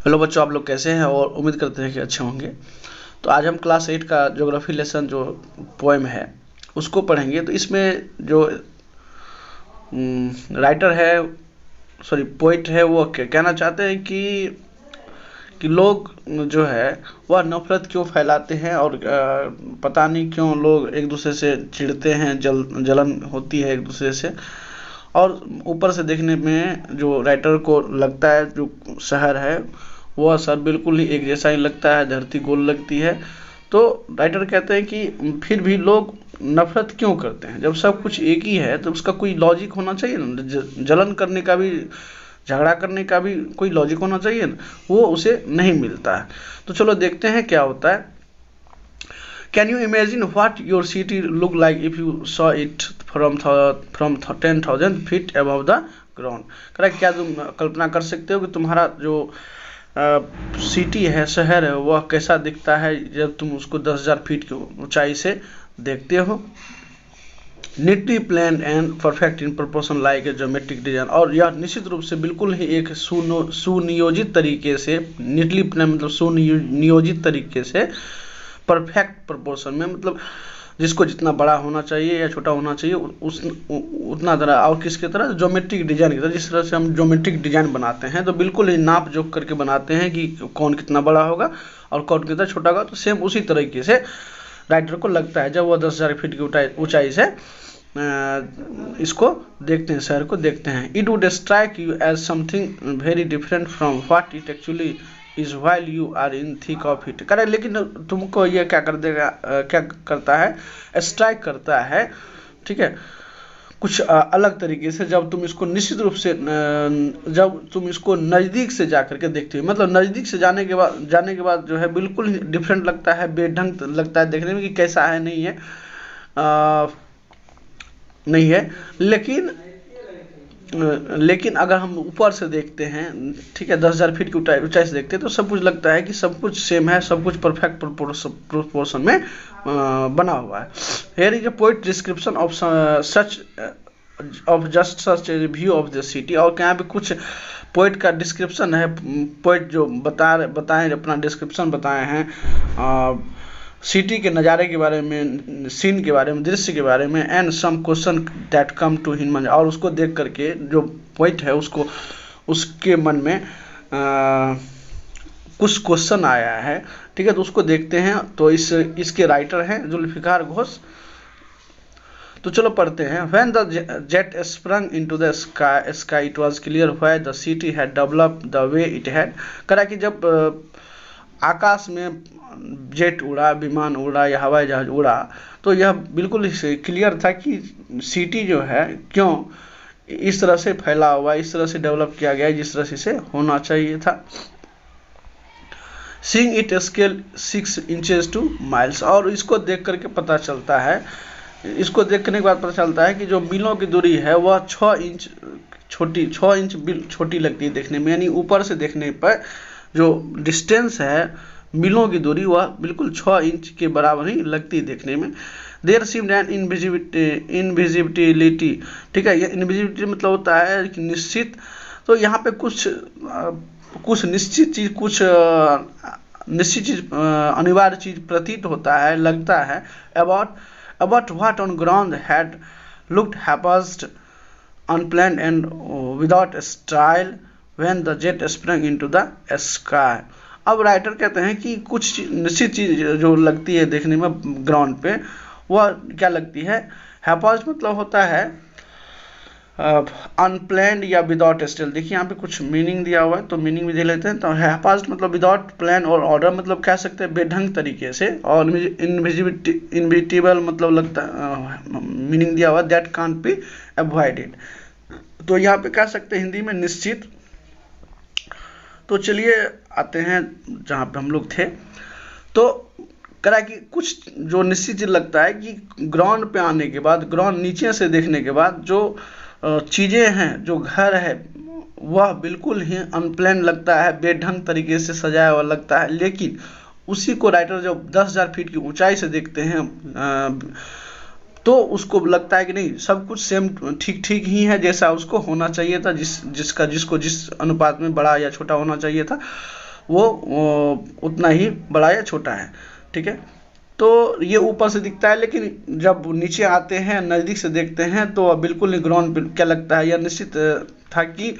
Hello बच्चों, आप लोग कैसे हैं और उम्मीद करते हैं कि अच्छे होंगे। तो आज हम क्लास 8 का ज्योग्राफी लेसन जो पोएम है उसको पढ़ेंगे। तो इसमें जो राइटर है, सॉरी पोइट है, वो कहना चाहते हैं कि लोग जो है वह नफरत क्यों फैलाते हैं और पता नहीं क्यों लोग एक दूसरे से चिढ़ते हैं, जलन होती है एक दूसरे से। और ऊपर से देखने में जो राइटर को लगता है जो शहर है वह शहर बिल्कुल ही एक जैसा ही लगता है, धरती गोल लगती है। तो राइटर कहते हैं कि फिर भी लोग नफरत क्यों करते हैं, जब सब कुछ एक ही है तो उसका कोई लॉजिक होना चाहिए ना। जलन करने का भी, झगड़ा करने का भी कोई लॉजिक होना चाहिए ना, वो उसे नहीं मिलता है। तो चलो देखते हैं क्या होता है। Can you imagine what your city look like if you saw it from 10,000 feet above the ground? Correct. क्या तुम कल्पना कर सकते हो कि तुम्हारा जो सिटी है, शहर है, वह कैसा दिखता है जब तुम उसको 10,000 फीट की ऊंचाई से देखते हो। Neatly plan and perfect in proportion like a geometric design, और यह निश्चित रूप से बिल्कुल ही एक सुनियोजित तरीके से, नीटली प्लान मतलब सुनियोजित तरीके से, परफेक्ट प्रोपोर्शन में मतलब जिसको जितना बड़ा होना चाहिए या छोटा होना चाहिए उतना तरह, और किसके तरह, ज्योमेट्रिक डिजाइन की तरह। जिस तरह से हम ज्योमेट्रिक डिजाइन बनाते हैं तो बिल्कुल ही नाप जोख करके बनाते हैं कि कौन कितना बड़ा होगा और कौन कितना छोटा होगा। तो सेम उसी तरीके से राइटर को लगता है जब वह 10,000 फीट की ऊंचाई से इसको देखते हैं, शहर को देखते हैं। It would strike you as something very different from what it actually is while you are in thick of it. Correct. लेकिन तुमको ये क्या कर देगा, क्या करता है, स्ट्राइक करता है, ठीक है, कुछ अलग तरीके से जब तुम इसको निश्चित रूप से जब तुम इसको नज़दीक से जा करके देखते हो। मतलब नज़दीक से जाने के बाद जो है बिल्कुल डिफरेंट लगता है, बेढंग लगता है देखने में कि कैसा है, नहीं है। लेकिन अगर हम ऊपर से देखते हैं, ठीक है, 10,000 फीट की ऊंचाई से देखते हैं तो सब कुछ लगता है कि सब कुछ सेम है, सब कुछ परफेक्ट प्रोपोर्शन में बना हुआ है। Here is a poet description of such of just such A view of the city. और यहाँ पे कुछ पोइट का डिस्क्रिप्शन है, पोइट जो बताए अपना डिस्क्रिप्शन बताए हैं सिटी के नज़ारे के बारे में, सीन के बारे में, दृश्य के बारे में। And some question that come to him man, और उसको देख करके जो पोइट है उसको, उसके मन में कुछ क्वेश्चन आया है, ठीक है, तो उसको देखते हैं। तो इसके राइटर हैं जुल्फिकार घोष। तो चलो पढ़ते हैं। When the jet sprung into the sky, it was clear why the city had developed the way it had। करा कि जब आकाश में जेट उड़ा, विमान उड़ा या हवाई जहाज उड़ा, तो यह बिल्कुल क्लियर था कि सिटी जो है क्यों इस तरह से फैला हुआ, इस तरह से डेवलप किया गया है जिस तरह से होना चाहिए था। Seeing it scale 6 inches to miles, और इसको देख करके पता चलता है, इसको देखने के बाद पता चलता है कि जो मीलों की दूरी है वह 6 इंच छोटी लगती है देखने में। यानी ऊपर से देखने पर जो डिस्टेंस है, मीलों की दूरी, वह बिल्कुल 6 इंच के बराबर ही लगती है देखने में। देयर सीम्ड एन इनविजिबिलिटी, ठीक है, ये इनविजिबिलिटी मतलब होता है कि निश्चित। तो यहाँ पे कुछ निश्चित चीज अनिवार्य चीज प्रतीत होता है, लगता है। About what on ground had looked happiest unplanned and without style when the jet sprung into the sky. अब राइटर कहते हैं कि कुछ निश्चित चीज जो लगती है देखने में ग्राउंड पे, वह क्या लगती है, हैप्पीस्ट मतलब होता है अनप्लान्ड या विदाउट स्टाइल। देखिए यहाँ पे कुछ मीनिंग दिया हुआ है तो मीनिंग भी दे लेते हैं। तो हैप्पीस्ट मतलब विदाउट प्लान और ऑर्डर, मतलब कह सकते हैं बेढंग तरीके से। और इनविजिबल मतलब लगता मीनिंग दिया हुआ दैट कांट बी अवॉइडेड। तो यहाँ पे कह सकते हैं हिंदी में निश्चित। तो चलिए आते हैं जहाँ पे हम लोग थे। तो करा कि कुछ जो निश्चित चीज लगता है कि ग्राउंड पे आने के बाद, ग्राउंड नीचे से देखने के बाद जो चीज़ें हैं, जो घर है, वह बिल्कुल ही अनप्लान लगता है, बेढंग तरीके से सजाया हुआ लगता है। लेकिन उसी को राइटर जब 10,000 फीट की ऊंचाई से देखते हैं तो उसको लगता है कि नहीं, सब कुछ सेम ठीक ही है जैसा उसको होना चाहिए था, जिस अनुपात में बड़ा या छोटा होना चाहिए था। वो उतना ही बड़ा या छोटा है, ठीक है। तो ये ऊपर से दिखता है, लेकिन जब नीचे आते हैं, नज़दीक से देखते हैं, तो बिल्कुल नहीं ग्राउंड पे क्या लगता है, यह निश्चित था कि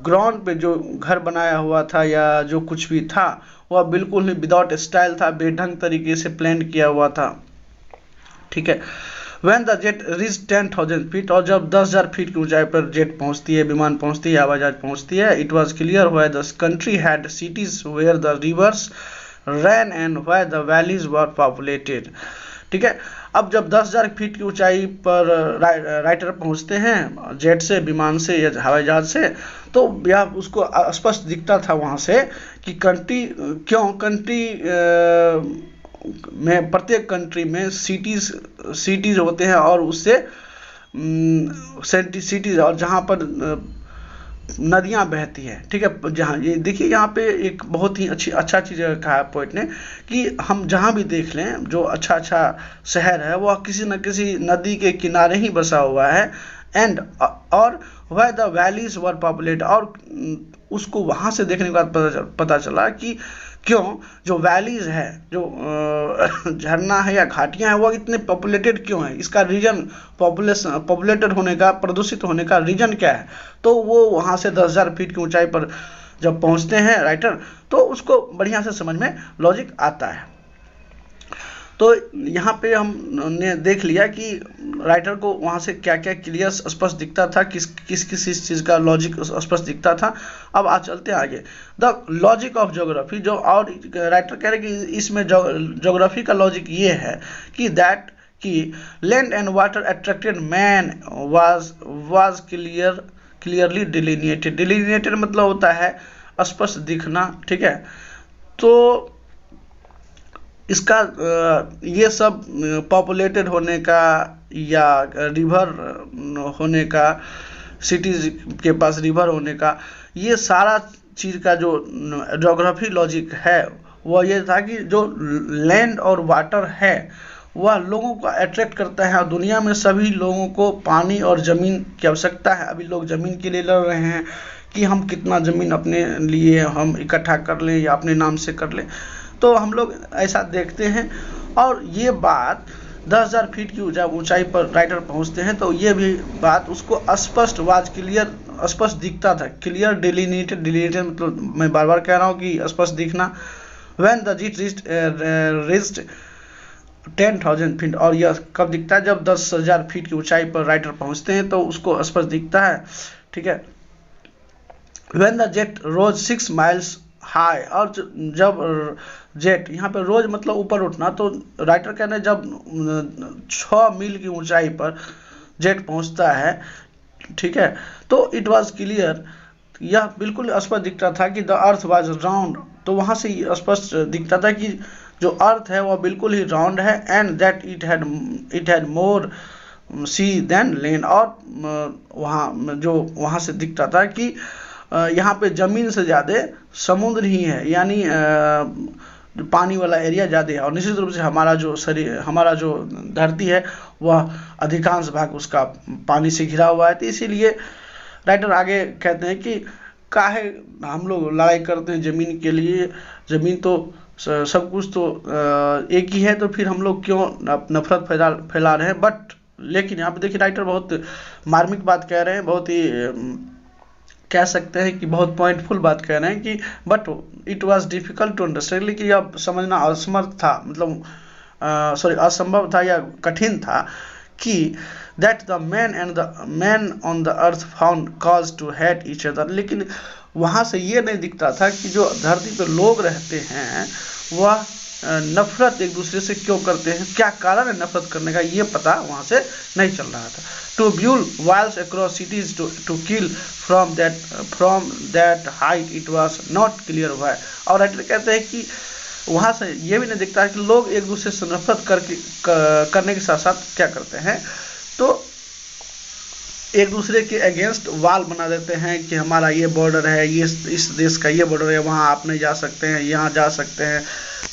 ग्राउंड पे जो घर बनाया हुआ था या जो कुछ भी था वह बिल्कुल ही विदाउट स्टाइल था, बेढंग तरीके से प्लान किया हुआ था, ठीक है। When the jet reached 10,000 feet, और जब 10,000 फीट की ऊंचाई पर जेट पहुंचती है, विमान पहुंचती है, हवाई जहाज पहुंचती है, it was clear where the country had cities where the rivers ran and where the valleys were populated, ठीक है। अब जब 10,000 फीट की ऊंचाई पर राइटर पहुंचते हैं जेट से, विमान से या हवाई जहाज से, तो यह उसको स्पष्ट दिखता था वहां से कि कंट्री में, प्रत्येक कंट्री में सिटीज होते हैं, और उससे सिटीज, और जहाँ पर नदियाँ बहती हैं, ठीक है। जहाँ ये देखिए, यहाँ पे एक बहुत ही अच्छा चीज़ कहा है पोइट ने कि हम जहाँ भी देख लें जो अच्छा शहर है वह किसी न किसी नदी के किनारे ही बसा हुआ है, एंड और वह द वैलीज वर पॉपुलेट, और उसको वहाँ से देखने के बाद पता चला कि क्यों जो वैलीज है, जो झरना है या घाटियां हैं, वो इतने पॉपुलेटेड क्यों है, इसका रीजन, पॉपुलेटेड होने का, प्रदूषित होने का रीजन क्या है। तो वो वहाँ से 10,000 फीट की ऊंचाई पर जब पहुँचते हैं राइटर, तो उसको बढ़िया से समझ में लॉजिक आता है। तो यहाँ पे हमने देख लिया कि राइटर को वहाँ से क्या क्या क्लियर स्पष्ट दिखता था, किस चीज़ का लॉजिक स्पष्ट दिखता था। अब आज चलते हैं आगे, द लॉजिक ऑफ ज्योग्राफी। जो और राइटर कह रहे कि इसमें ज्योग्राफी का लॉजिक ये है कि land and water attracted man was clearly delineated मतलब होता है स्पष्ट दिखना, ठीक है। तो इसका ये सब पॉपुलेटेड होने का या रिवर होने का, सिटीज के पास रिवर होने का, ये सारा चीज़ का जो ज्योग्राफी लॉजिक है वह ये था कि जो लैंड और वाटर है वह लोगों को अट्रैक्ट करता है, और दुनिया में सभी लोगों को पानी और ज़मीन की आवश्यकता है। अभी लोग ज़मीन के लिए लड़ रहे हैं कि हम कितना ज़मीन अपने लिए हम इकट्ठा कर लें या अपने नाम से कर लें, तो हम लोग ऐसा देखते हैं। और ये बात 10,000 फीट की ऊंचाई पर राइटर पहुंचते हैं, तो ये भी बात उसको स्पष्ट दिखता था। क्लियर डिलीनिएटेड मतलब मैं बार बार कह रहा हूँ कि स्पष्ट दिखना। व्हेन द जीट रीच्ड 10,000 फीट, और यह कब दिखता है, जब 10,000 फीट की ऊंचाई पर राइटर पहुंचते हैं, तो उसको स्पष्ट दिखता है, ठीक है। When the jet rose 6 miles high, और जब जेट, यहाँ पे रोज मतलब ऊपर उठना, तो राइटर कहने जब 6 मील की ऊंचाई पर जेट पहुंचता है, ठीक है, तो इट वाज क्लियर, यह बिल्कुल स्पष्ट दिखता था कि द अर्थ वाज राउंड, तो वहाँ से स्पष्ट दिखता था कि जो अर्थ है वह बिल्कुल ही राउंड है, and that it had more sea than land, और वहाँ से दिखता था कि यहाँ पे ज़मीन से ज़्यादा समुद्र ही है, यानी पानी वाला एरिया ज़्यादा है। और निश्चित रूप से हमारा जो धरती है वह अधिकांश भाग उसका पानी से घिरा हुआ है। तो इसीलिए राइटर आगे कहते हैं कि काहे हम लोग लड़ाई करते हैं ज़मीन के लिए, ज़मीन तो सब कुछ तो एक ही है, तो फिर हम लोग क्यों नफरत फैला रहे हैं। बट लेकिन यहाँ पे देखिए राइटर बहुत मार्मिक बात कह रहे हैं, बहुत ही कह सकते हैं कि बहुत पॉइंटफुल बात कह रहे हैं कि but it was difficult to understand, लेकिन यह समझना असमर्थ था, मतलब असंभव था या कठिन था कि that the man on the earth found cause to hate each other, लेकिन वहाँ से ये नहीं दिखता था कि जो धरती पर लोग रहते हैं वह नफरत एक दूसरे से क्यों करते हैं, क्या कारण है नफरत करने का, ये पता वहाँ से नहीं चल रहा था। To build walls across cities to kill from that height it was not clear why. और राइटर कहते हैं कि वहाँ से ये भी नहीं दिखता है कि लोग एक दूसरे से नफरत करने के साथ साथ क्या करते हैं, तो एक दूसरे के अगेंस्ट वाल बना देते हैं कि हमारा ये बॉर्डर है, ये इस देश का ये बॉर्डर है, वहाँ आप नहीं जा सकते हैं, यहाँ जा सकते हैं।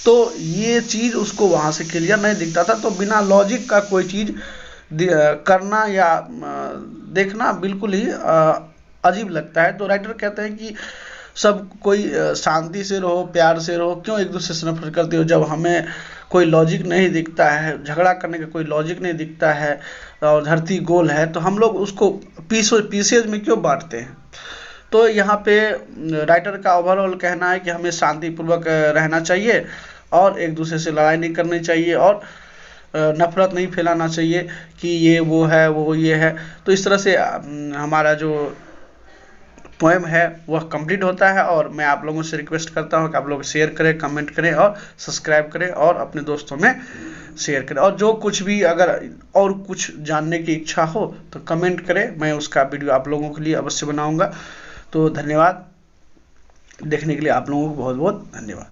तो ये चीज़ उसको वहाँ से क्लियर नहीं दिखता था। तो बिना लॉजिक का कोई चीज़ करना या देखना बिल्कुल ही अजीब लगता है। तो राइटर कहते हैं कि सब कोई शांति से रहो, प्यार से रहो, क्यों एक दूसरे से नफरत करते हो? जब हमें कोई लॉजिक नहीं दिखता है, झगड़ा करने का कोई लॉजिक नहीं दिखता है, और धरती गोल है, तो हम लोग उसको पीसेज में क्यों बांटते हैं? तो यहाँ पे राइटर का ओवरऑल कहना है कि हमें शांतिपूर्वक रहना चाहिए, और एक दूसरे से लड़ाई नहीं करनी चाहिए, और नफरत नहीं फैलाना चाहिए कि ये वो है, वो ये है। तो इस तरह से हमारा जो पोएम है वह कंप्लीट होता है, और मैं आप लोगों से रिक्वेस्ट करता हूं कि आप लोग शेयर करें, कमेंट करें और सब्सक्राइब करें, और अपने दोस्तों में शेयर करें। और जो कुछ भी अगर और कुछ जानने की इच्छा हो तो कमेंट करें, मैं उसका वीडियो आप लोगों के लिए अवश्य बनाऊंगा। तो धन्यवाद, देखने के लिए आप लोगों को बहुत बहुत धन्यवाद।